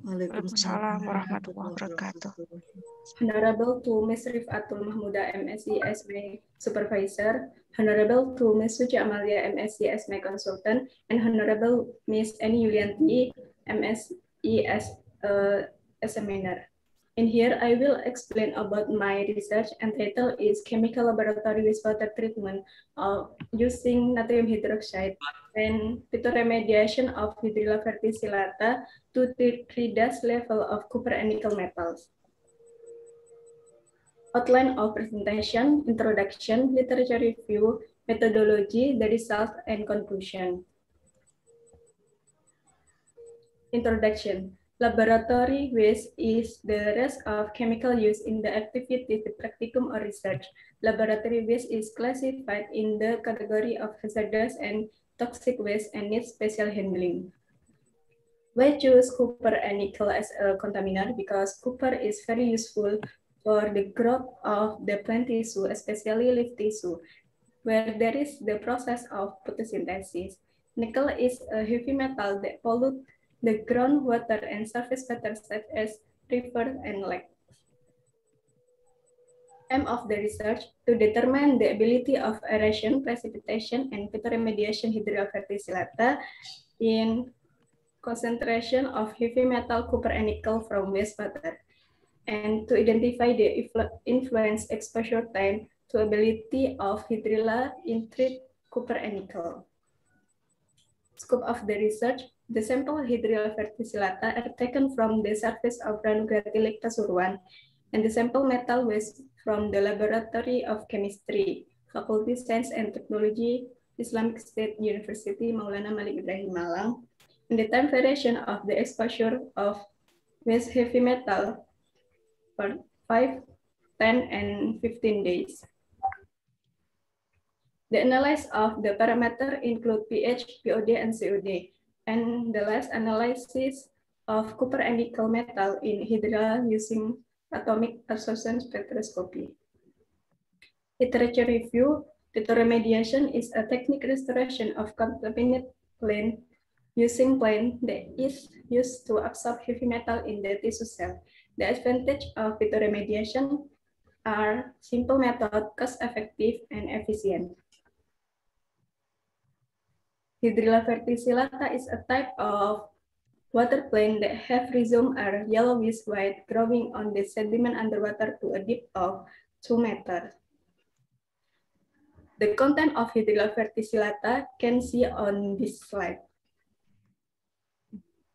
Waalaikumsalam warahmatullahi wabarakatuh. Honorable to Ms. Rifatul Mahmuda, MSc as my supervisor, Honorable to Ms. Suci Amalia, MSc as my consultant, and Honorable Ms. Annie Yulianti, MSc as a examiner. In here, I will explain about my research, and title is Chemical Laboratory Wastewater Treatment using natrium hydroxide and phytoremediation of Hydrilla verticillata to treat level of copper and nickel metals. Outline of presentation, introduction, literature review, methodology, the result, and conclusion. Introduction. Laboratory waste is the rest of chemical use in the activity, the practicum, or research. Laboratory waste is classified in the category of hazardous and toxic waste and needs special handling. Why choose copper and nickel as a contaminant? Because copper is very useful for the growth of the plant tissue, especially leaf tissue, where there is the process of photosynthesis. Nickel is a heavy metal that pollutes the groundwater and surface water such as rivers and lakes. Aim of the research to determine the ability of aeration, precipitation, and phytoremediation Hydrilla verticillata in concentration of heavy metal copper and nickel from wastewater, and to identify the influence exposure time to ability of Hydrilla in treat copper and nickel. Scope of the research, the sample Hydrilla verticillata are taken from the surface of Ranograti Lake Pasuruan, and the sample metal waste from the Laboratory of Chemistry, Faculty Science and Technology, Islamic State University, Maulana Malik Ibrahim Malang, and the time variation of the exposure of waste heavy metal for 5, 10, and 15 days. The analysis of the parameter include pH, POD, and COD, and the last analysis of copper and nickel metal in Hydrilla using atomic absorption spectroscopy. Literature review, phytoremediation is a technique restoration of contaminated plant using plant that is used to absorb heavy metal in the tissue cell. The advantage of phytoremediation are simple method, cost-effective, and efficient. Hydrilla verticillata is a type of water plant that have rhizome are yellowish-white, growing on the sediment underwater to a depth of 2 meters. The content of Hydrilla verticillata can see on this slide.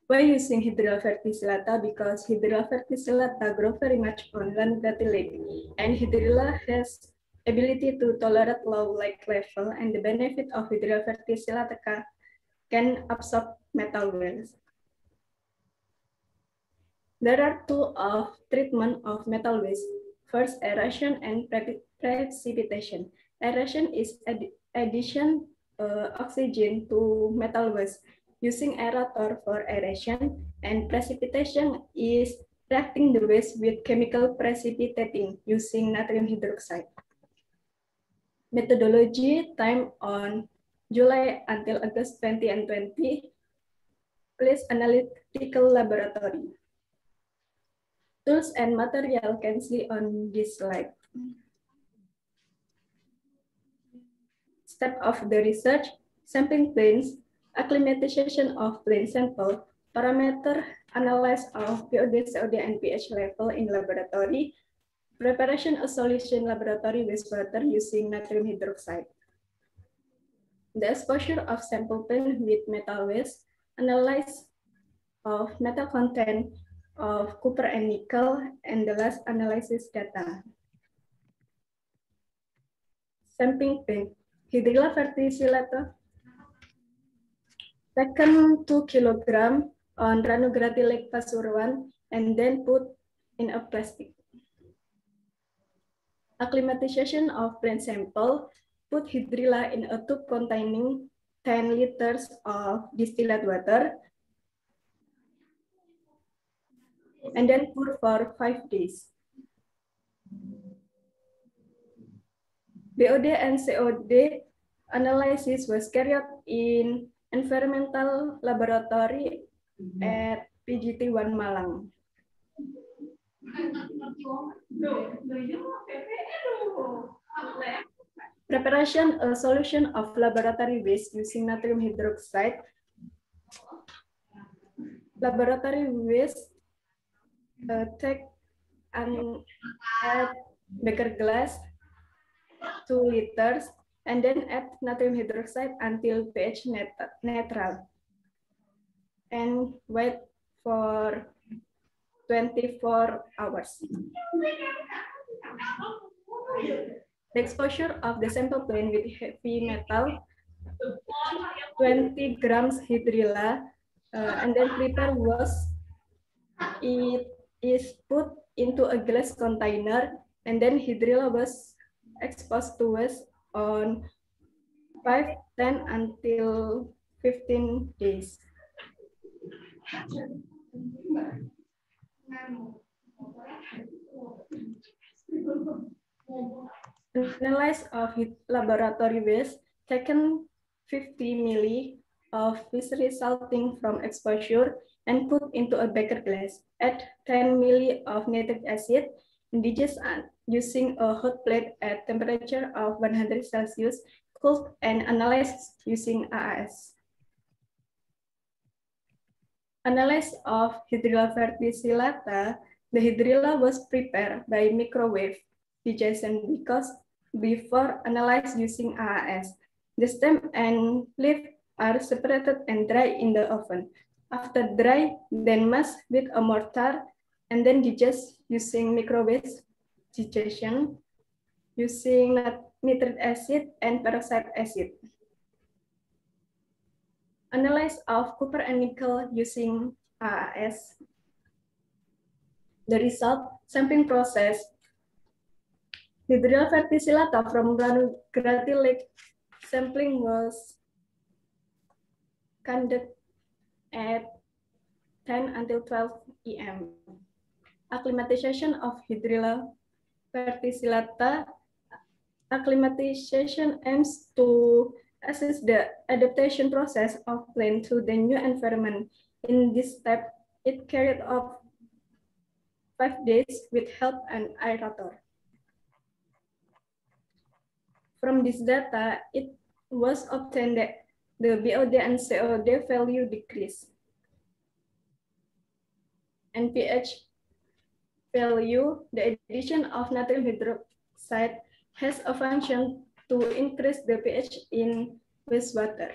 Why using Hydrilla verticillata? Because Hydrilla verticillata grow very much on Ranograti Lake, and Hydrilla has ability to tolerate low lake level, and the benefit of Hydrilla verticillata can absorb metal waste. There are two of treatment of metal waste. First, aeration and precipitation. Aeration is addition oxygen to metal waste using aerator for aeration, and precipitation is reacting the waste with chemical precipitating using natrium hydroxide. Methodology, time on July until August 2020, place analytical laboratory. Tools and material can see on this slide. Step of the research, sampling planes, acclimatization of plane sample, parameter analysis of POD, COD, and pH level in laboratory, preparation of solution laboratory wastewater using natrium hydroxide. The exposure of sample plane with metal waste, analysis of metal content of copper and nickel, and the last analysis data. Sampling plane, Hydrilla verticillata taken 2 kg on Ranograti Lake Pasuruan and then put in a plastic. Acclimatization of plant sample, put Hydrilla in a tube containing 10 liters of distilled water, and then pour for 5 days. BOD and COD analysis was carried out in environmental laboratory at PGT1 Malang. Preparation a solution of laboratory waste using natrium hydroxide. Laboratory waste take and add beker glass 2 liters and then add natrium hydroxide until pH neutral and wait for 24 hours. The exposure of the sample plane with heavy metal, 20 grams hydrilla, and then prepare wash. It is put into a glass container, and then hydrilla was exposed to waste on 5, 10 until 15 days. Analyze of laboratory waste taken 50 milli of waste resulting from exposure and put into a beker glass. Add 10 milli of nitric acid and digest using a hot plate at temperature of 100 Celsius, cooled and analyze using AAS. Analysis of Hydrilla verticillata. The hydrilla was prepared by microwave digestion because before analyzed using AAS, the stem and leaf are separated and dry in the oven. After dry, then masked with a mortar and then digest using microwave digestion using nitric acid and peroxide acid. Analysis of copper and nickel using AAS. The result, sampling process. Hydrilla verticillata from Granugratti Lake sampling was conducted at 10 until 12 EM. Acclimatization of Hydrilla verticillata. Acclimatization aims to assess the adaptation process of plant to the new environment. In this step, it carried out 5 days with help an aerator. From this data, it was obtained that the BOD and COD value decrease. And pH value, the addition of natrium hydroxide has a function to increase the pH in wastewater.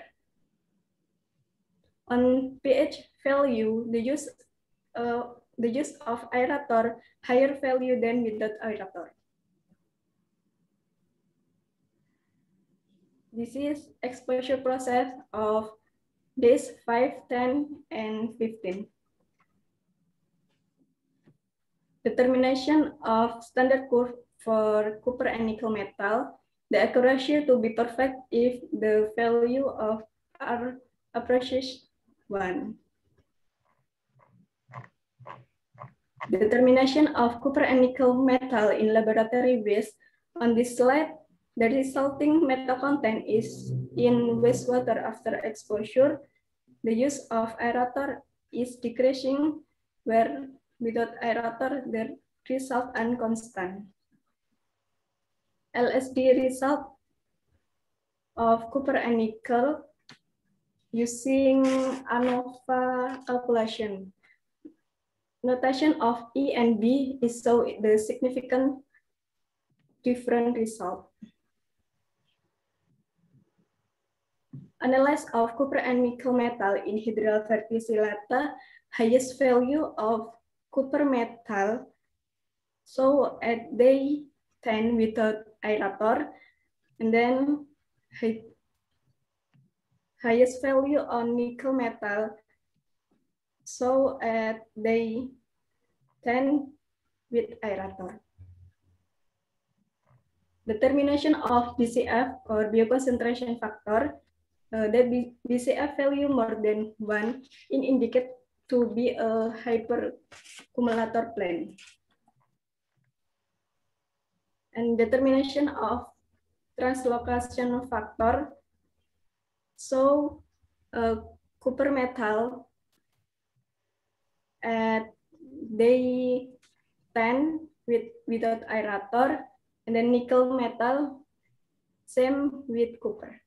On pH value, the use of aerator higher value than without aerator. This is exposure process of days 5, 10, and 15. Determination of standard curve for copper and nickel metal. The accuracy to be perfect if the value of R approaches 1. Determination of copper and nickel metal in laboratory waste. On this slide, the resulting metal content is in wastewater after exposure. The use of aerator is decreasing, where without aerator, the result unconstant. LSD result of copper and nickel using ANOVA calculation. Notation of E and B is so the significant different result. Analysis of copper and nickel metal in Hydrilla verticillata. Highest value of copper metal so at day 10 without aerator, and then highest value on nickel metal so at day 10 with aerator. Determination of BCF or bioconcentration factor. The BCF value more than 1 is indicated to be a hypercumulator plane. And determination of translocation factor. So copper metal at day 10 without aerator, and then nickel metal, same with copper.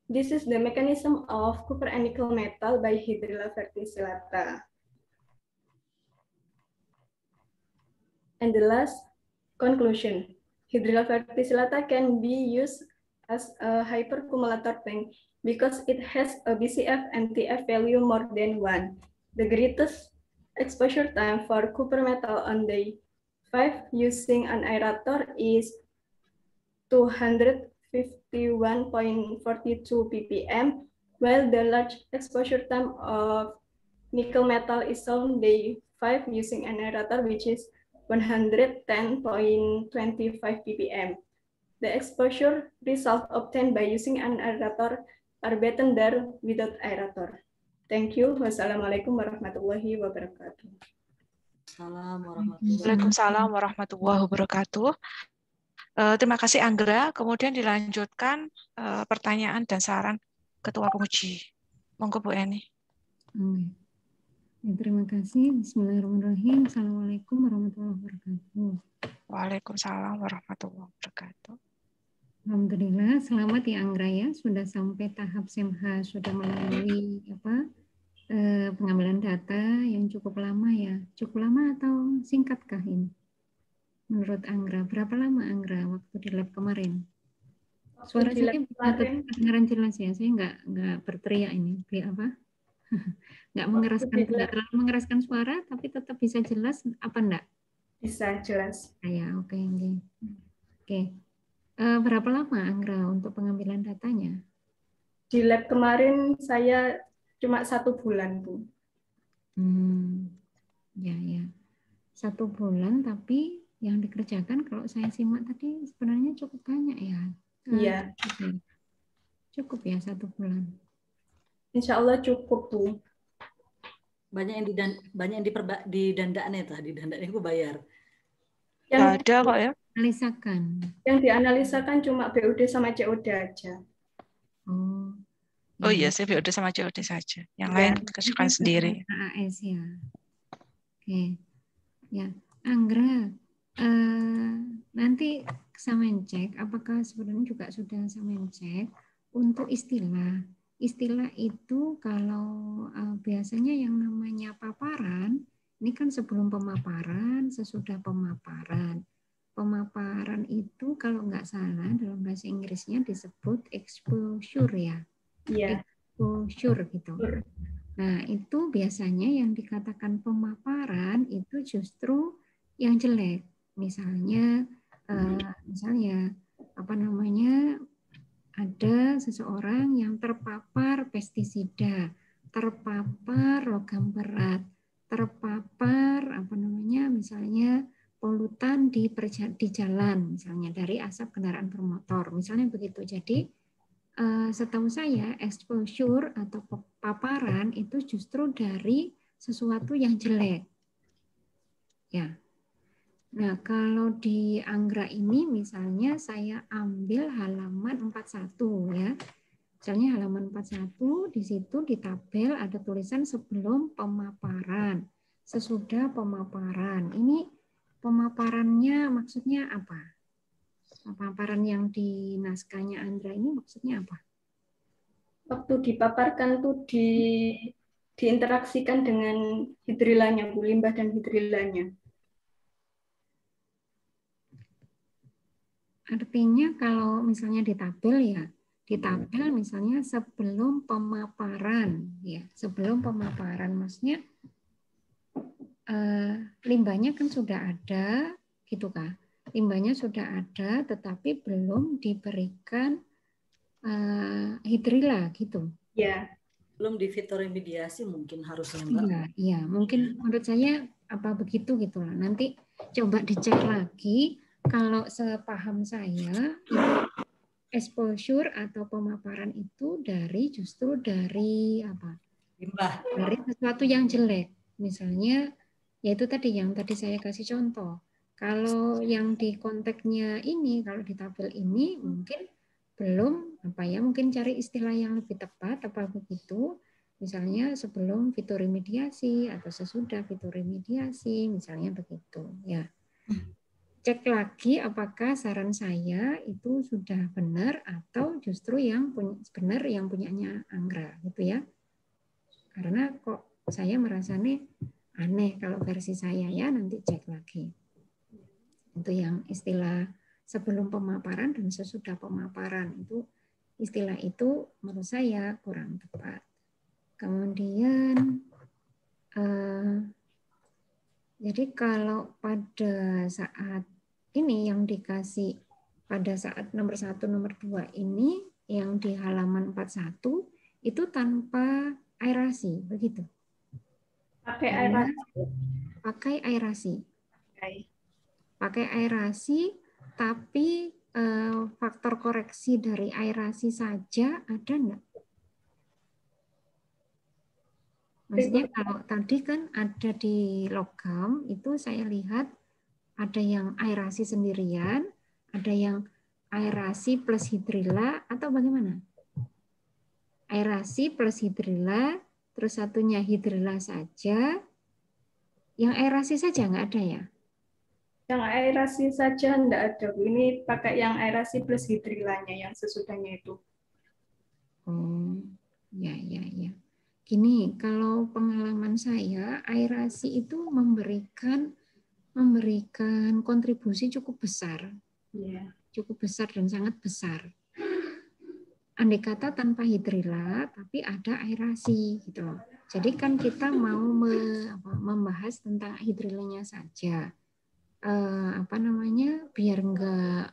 This is the mechanism of copper and nickel metal by Hydrilla verticillata. And the last conclusion, Hydrilla verticillata can be used as a hypercumulator bank because it has a BCF and TF value more than 1. The greatest exposure time for copper metal on day 5 using an aerator is 251.42 ppm, while the large exposure time of nickel metal is on day 5 using an aerator, which is 110.25 ppm. The exposure result obtained by using an aerator are better than without aerator. Thank you. Wassalamualaikum warahmatullahi wabarakatuh. Waalaikumsalam warahmatullahi wabarakatuh. Terima kasih Anggra. Kemudian dilanjutkan pertanyaan dan saran Ketua Penguji. Monggo Bu Eni. Ya, terima kasih. Bismillahirrahmanirrahim. Assalamualaikum warahmatullahi wabarakatuh. Waalaikumsalam warahmatullahi wabarakatuh. Alhamdulillah, selamat ya Anggra ya, sudah sampai tahap SEMH, sudah melalui pengambilan data yang cukup lama ya. Cukup lama atau singkatkah ini? Menurut Anggra, berapa lama Anggra waktu di lab kemarin? Suara saya kedengaran jelas ya, saya nggak berteriak ini, apa? Nggak terlalu mengeraskan suara, tapi tetap bisa jelas apa enggak? Bisa jelas. Ya, oke. Oke. Berapa lama Anggra untuk pengambilan datanya? Di lab kemarin saya cuma 1 bulan, Bu. Ya. 1 bulan, tapi yang dikerjakan kalau saya simak tadi sebenarnya cukup banyak ya. Iya. Cukup ya 1 bulan. Insya Allah cukup, Bu. Banyak yang di dandaannya itu, di dandaannya aku bayar. Yang ada kok ya. Analisakan. Yang dianalisakan cuma BUD sama COD aja. Oh iya, saya BUD sama COD saja. Yang lain kerjakan sendiri. AAS ya. Oke. Ya, Anggra, nanti Samencek, apakah sebenarnya juga sudah Samencek untuk istilah? Istilah itu kalau biasanya yang namanya paparan, ini kan sebelum pemaparan, sesudah pemaparan. Pemaparan itu kalau nggak salah dalam bahasa Inggrisnya disebut exposure ya. Iya. Exposure gitu. Nah, itu biasanya yang dikatakan pemaparan itu justru yang jelek. Misalnya ada seseorang yang terpapar pestisida, terpapar logam berat, terpapar misalnya polutan di jalan, misalnya dari asap kendaraan bermotor, misalnya begitu. Jadi setahu saya exposure atau paparan itu justru dari sesuatu yang jelek. Ya. Nah, kalau di Anggra ini misalnya saya ambil halaman 41 ya. Misalnya halaman 41 di situ di tabel ada tulisan sebelum pemaparan, sesudah pemaparan. Ini pemaparannya maksudnya apa? Pemaparan yang di naskahnya Andra ini maksudnya apa? Waktu dipaparkan tuh diinteraksikan dengan hidrilanya, Bu, limbah dan hidrilanya. Artinya kalau misalnya di tabel ya, di tabel misalnya sebelum pemaparan ya, sebelum pemaparan maksudnya limbahnya kan sudah ada gitu kan. Limbahnya sudah ada tetapi belum diberikan hidrilla gitu. Ya. Belum di fitoremediasi mungkin harusnya Mbak. Iya, mungkin menurut saya apa begitu gitu lah. Nanti coba dicek lagi. Kalau sepaham saya, exposure atau pemaparan itu justru dari apa? Limbah. Dari sesuatu yang jelek. Misalnya, yaitu tadi yang tadi saya kasih contoh. Kalau yang di konteksnya ini, kalau di tabel ini mungkin belum mungkin cari istilah yang lebih tepat apa begitu. Misalnya sebelum fitoremediasi atau sesudah fitoremediasi, misalnya begitu. Ya, cek lagi apakah saran saya itu sudah benar atau justru yang benar yang punyanya Anggra, gitu ya. Karena kok saya merasa nih aneh kalau versi saya ya, nanti cek lagi. Itu yang istilah sebelum pemaparan dan sesudah pemaparan itu istilah itu menurut saya kurang tepat. Kemudian jadi kalau pada saat ini yang dikasih pada saat nomor 1, nomor 2 ini yang di halaman 41 itu tanpa aerasi, begitu. Pakai aerasi. Pakai aerasi. Okay. Pakai aerasi, tapi faktor koreksi dari aerasi saja ada enggak? Maksudnya kalau tadi kan ada di logam, itu saya lihat ada yang aerasi sendirian, ada yang aerasi plus hidrila, atau bagaimana? Aerasi plus hidrila, terus satunya hidrila saja, yang aerasi saja nggak ada ya? Yang aerasi saja enggak ada, Bu. Ini pakai yang aerasi plus hidrilanya yang sesudahnya itu. Oh, ya. Gini, kalau pengalaman saya, aerasi itu memberikan kontribusi cukup besar. Yeah. Cukup besar dan sangat besar. Andai kata tanpa hidrila, tapi ada aerasi gitu loh. Jadi kan kita mau membahas tentang hidrilanya saja. Biar enggak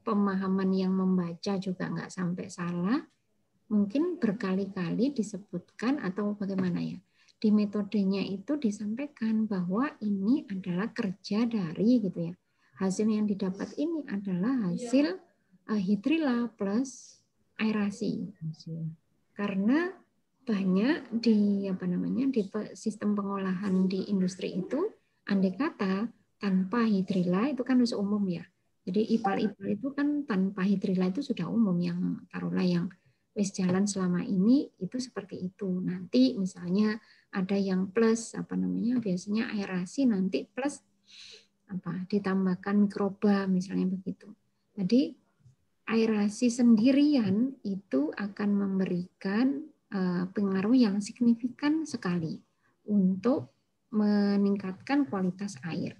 pemahaman yang membaca juga enggak sampai salah. Mungkin berkali-kali disebutkan atau bagaimana ya, di metodenya itu disampaikan bahwa ini adalah kerja dari gitu ya, hasil yang didapat ini adalah hasil hidrila plus aerasi, karena banyak di di sistem pengolahan di industri itu andai kata tanpa hidrila itu kan sudah umum ya, jadi ipal-ipal itu kan tanpa hidrila itu sudah umum, yang taruhlah yang wis jalan selama ini itu seperti itu. Nanti misalnya ada yang plus biasanya aerasi nanti plus ditambahkan mikroba misalnya begitu. Jadi aerasi sendirian itu akan memberikan pengaruh yang signifikan sekali untuk meningkatkan kualitas air.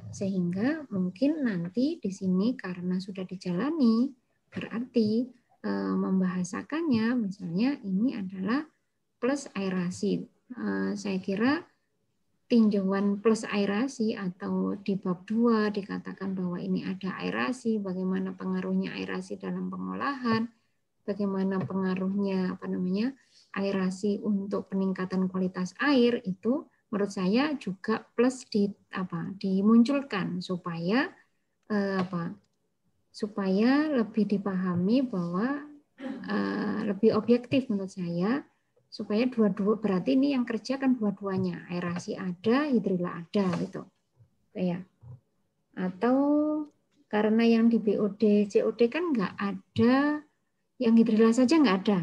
Sehingga mungkin nanti di sini karena sudah dijalani berarti membahasakannya misalnya ini adalah plus aerasi. Saya kira tinjauan plus aerasi atau di bab 2 dikatakan bahwa ini ada aerasi, bagaimana pengaruhnya aerasi dalam pengolahan, bagaimana pengaruhnya aerasi untuk peningkatan kualitas air, itu menurut saya juga plus dimunculkan supaya supaya lebih dipahami bahwa lebih objektif menurut saya, supaya dua-dua berarti ini yang kerja kan dua-duanya, aerasi ada, hidrila ada gitu. Ya. Atau karena yang di BOD, COD kan nggak ada, yang hidrila saja nggak ada,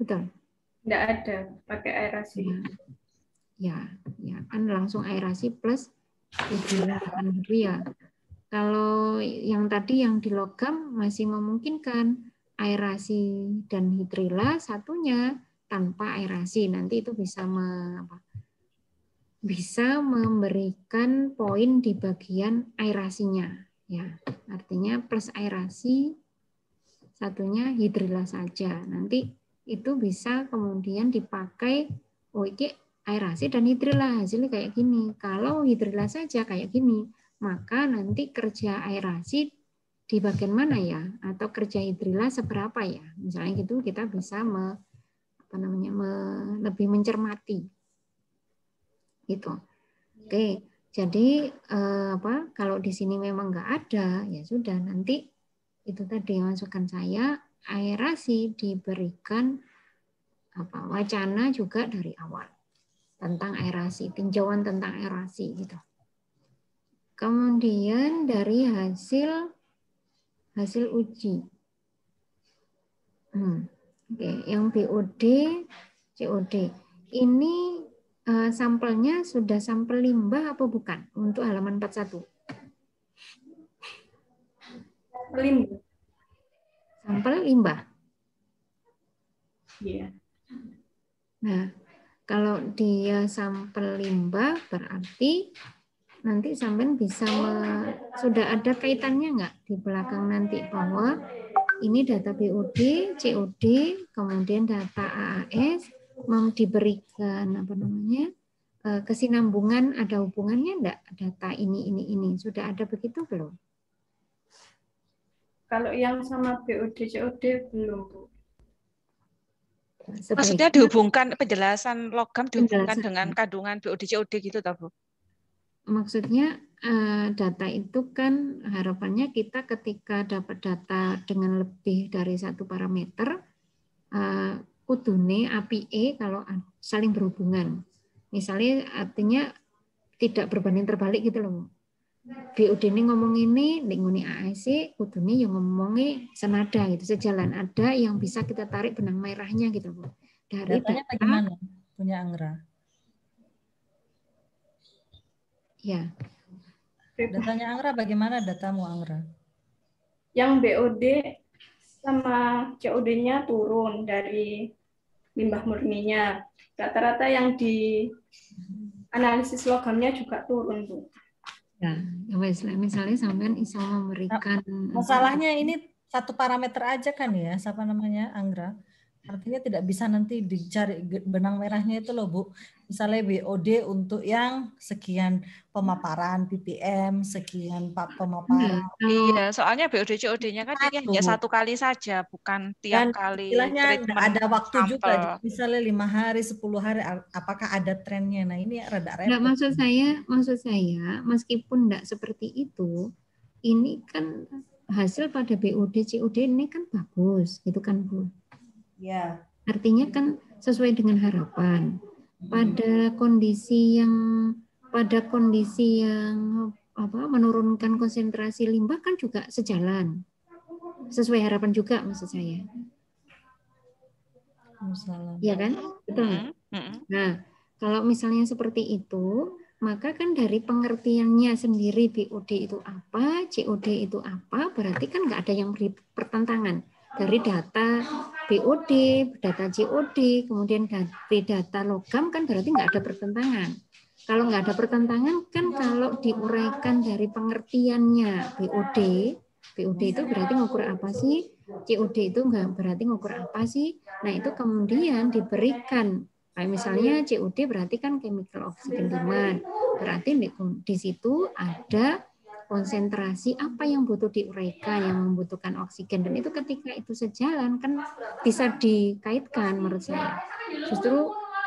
betul? Nggak ada, pakai aerasi. Ya kan langsung aerasi plus hidrila kan gitu ya. Kalau yang tadi yang di logam masih memungkinkan aerasi dan hidrila, satunya tanpa aerasi. Nanti itu bisa memberikan poin di bagian aerasinya. Ya, artinya plus aerasi, satunya hidrila saja. Nanti itu bisa kemudian dipakai, ini aerasi dan hidrila hasilnya kayak gini. Kalau hidrila saja kayak gini, maka nanti kerja aerasi di bagian mana ya, atau kerja hidrila seberapa ya, misalnya gitu kita bisa lebih mencermati gitu. Oke, jadi kalau di sini memang nggak ada, ya sudah, nanti itu tadi masukan saya, aerasi diberikan wacana juga dari awal tentang aerasi, tinjauan tentang aerasi gitu. Kemudian dari hasil uji. Oke, yang BOD COD. Ini sampelnya sudah sampel limbah apa bukan untuk halaman 41? Limbah. Sampel limbah. Iya. Nah, kalau dia sampel limbah berarti nanti sampean bisa sudah ada kaitannya nggak di belakang nanti bahwa ini data BOD, COD, kemudian data AAS mau diberikan apa namanya kesinambungan, ada hubungannya enggak data ini sudah ada begitu belum? Kalau yang sama BOD, COD belum, Bu. Maksudnya dihubungkan penjelasan logam dihubungkan Penjelasan. dengan kandungan BOD, COD gitu, toh, Bu? Maksudnya data itu kan harapannya kita ketika dapat data dengan lebih dari satu parameter, kudune API kalau saling berhubungan. Misalnya artinya tidak berbanding terbalik gitu loh. BOD ini ngomong ini, ngomong AAC, kudune yang ngomongnya senada gitu, sejalan. Ada yang bisa kita tarik benang merahnya gitu loh. Dari Datanya data, bagaimana punya Anggra? Ya. Datanya Anggra bagaimana datamu Anggra? Yang BOD sama COD-nya turun dari limbah murninya. Rata-rata yang di analisis logamnya juga turun, Bu. Ya, misalnya sampean bisa memberikan masalahnya ini satu parameter aja kan ya, siapa namanya Anggra? Artinya tidak bisa nanti dicari benang merahnya itu loh, Bu. Misalnya BOD untuk yang sekian pemaparan ppm, sekian pemaparan. Iya, soalnya BOD COD-nya kan ini hanya satu kali saja, bukan tiap Dan kali istilahnya treatment ada waktu sampel. juga, misalnya 5 hari, 10 hari, apakah ada trennya? Nah ini rada repot. Nah, maksud saya, meskipun tidak seperti itu, ini kan hasil pada BOD COD ini kan bagus, gitu kan Bu? Ya. Artinya kan sesuai dengan harapan. Pada kondisi yang menurunkan konsentrasi limbah kan juga sejalan, sesuai harapan juga maksud saya. Iya kan? Betul. Nah, kalau misalnya seperti itu, maka kan dari pengertiannya sendiri BOD itu apa, COD itu apa, berarti kan nggak ada yang pertentangan. Dari data BOD, data COD, kemudian dari data logam kan berarti nggak ada pertentangan. Kalau nggak ada pertentangan kan kalau diuraikan dari pengertiannya BOD itu berarti ngukur apa sih? COD itu nggak berarti ngukur apa sih? Nah itu kemudian diberikan, kayak misalnya COD berarti kan chemical oxygen demand, berarti di situ ada konsentrasi apa yang butuh diuraikan, yang membutuhkan oksigen, dan itu ketika itu sejalan kan bisa dikaitkan menurut saya.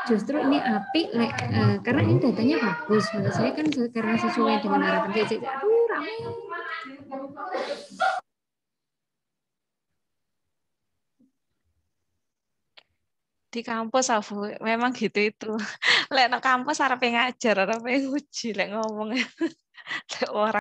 Justru ini apik karena ini datanya bagus menurut saya kan karena sesuai dengan harapan saya. Aduh rame. Di kampus aku memang gitu itu. Lek nang kampus arepe ngajar, arepe nguji, lek ngomong. Lek ora